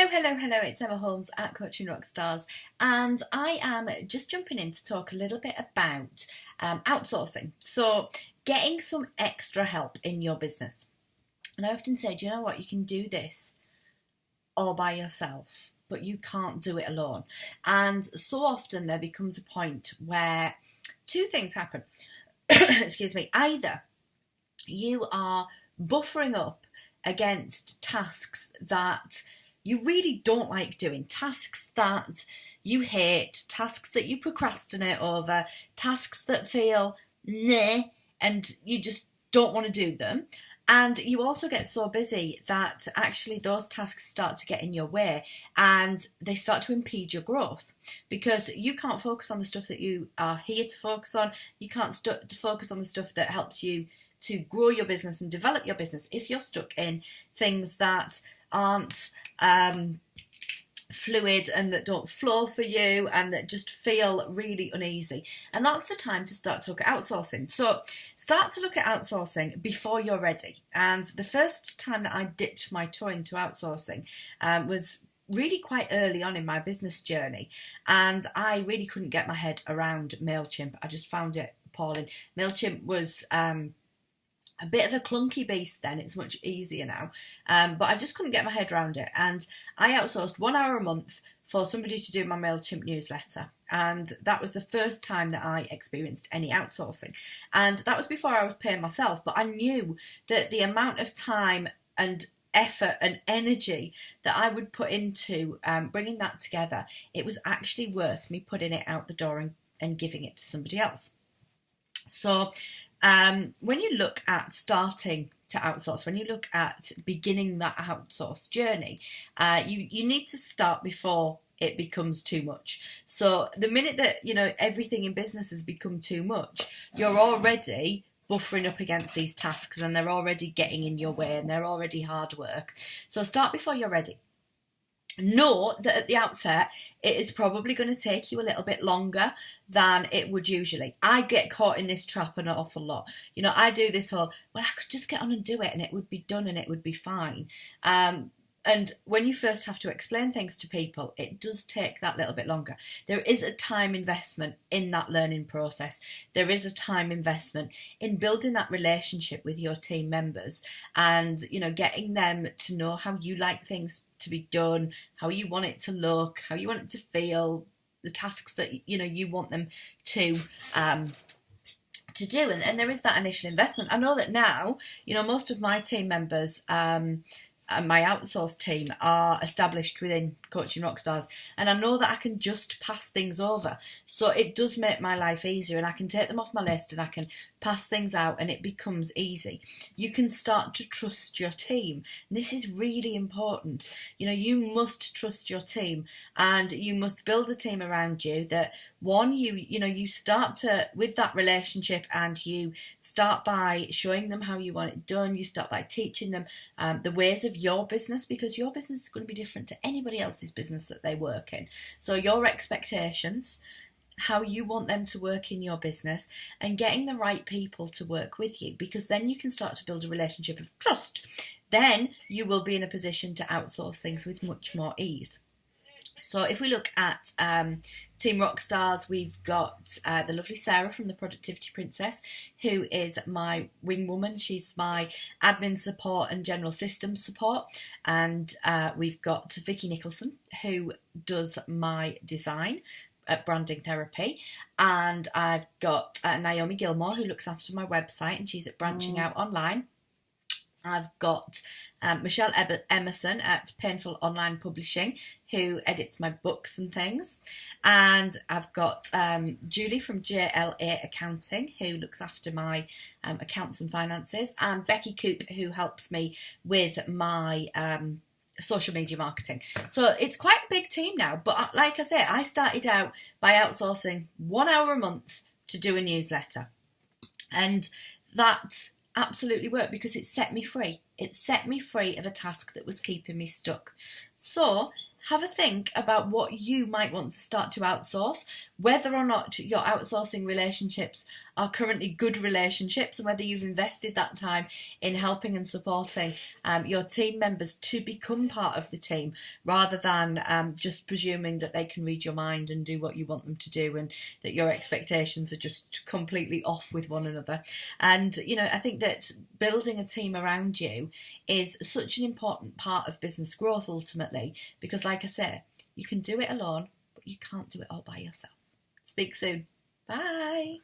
Hello, it's Emma Holmes at Coaching Rockstars, and I am just jumping in to talk a little bit about outsourcing. So, getting some extra help in your business. And I often say, do you know what? You can do this all by yourself, but you can't do it alone. And so often there becomes a point where two things happen. Excuse me. Either you are buffering up against tasks that you really don't like doing, tasks that you hate, tasks that you procrastinate over, tasks that feel nah, and you just don't want to do them. And you also get so busy that actually those tasks start to get in your way and they start to impede your growth because you can't focus on the stuff that you are here to focus on. You can't focus on the stuff that helps you to grow your business and develop your business if you're stuck in things that aren't fluid and that don't flow for you and that just feel really uneasy. And that's the time to start to look at outsourcing. So start to look at outsourcing before you're ready. And the first time that I dipped my toe into outsourcing was really quite early on in my business journey. And I really couldn't get my head around MailChimp. I just found it appalling. MailChimp was a bit of a clunky beast then. It's much easier now. But I just couldn't get my head around it. And I outsourced 1 hour a month for somebody to do my MailChimp newsletter. And that was the first time that I experienced any outsourcing. And that was before I was paying myself. But I knew that the amount of time and effort and energy that I would put into bringing that together, it was actually worth me putting it out the door and giving it to somebody else. So when you look at starting to outsource, when you look at beginning that outsource journey, you need to start before it becomes too much. So the minute that, everything in business has become too much, you're already buffering up against these tasks and they're already getting in your way and they're already hard work. So start before you're ready. Know that at the outset, it is probably going to take you a little bit longer than it would usually. I get caught in this trap an awful lot. I do this whole, I could just get on and do it and it would be done and it would be fine. And when you first have to explain things to people, it does take that little bit longer. There is a time investment in that learning process. There is a time investment in building that relationship with your team members and, getting them to know how you like things to be done, how you want it to look, how you want it to feel, the tasks that, you want them to do. And there is that initial investment. I know that now, most of my team members, and my outsourced team are established within Coaching Rockstars, and I know that I can just pass things over. So it does make my life easier and I can take them off my list and I can pass things out and it becomes easy. You can start to trust your team. This is really important. You must trust your team and you must build a team around you that you start to with that relationship and you start by showing them how you want it done. You start by teaching them the ways of your business, because your business is going to be different to anybody else's business that they work in. So your expectations, how you want them to work in your business, and getting the right people to work with you, because then you can start to build a relationship of trust. Then you will be in a position to outsource things with much more ease. So if we look at Team Rockstars, we've got the lovely Sarah from the Productivity Princess, who is my wing woman. She's my admin support and general systems support. And we've got Vicky Nicholson, who does my design at Branding Therapy. And I've got Naomi Gilmore, who looks after my website, and she's at Branching Out Online. I've got Michelle Emerson at Painful Online Publishing, who edits my books and things. And I've got Julie from JLA Accounting, who looks after my accounts and finances. And Becky Coop, who helps me with my social media marketing. So it's quite a big team now. But like I say, I started out by outsourcing 1 hour a month to do a newsletter. And that absolutely worked because it set me free. It set me free of a task that was keeping me stuck. So have a think about what you might want to start to outsource, whether or not your outsourcing relationships are currently good relationships, and whether you've invested that time in helping and supporting your team members to become part of the team, rather than just presuming that they can read your mind and do what you want them to do, and that your expectations are just completely off with one another. And, you know, I think that building a team around you is such an important part of business growth ultimately, because like I say, you can do it alone, but you can't do it all by yourself. Speak soon. Bye.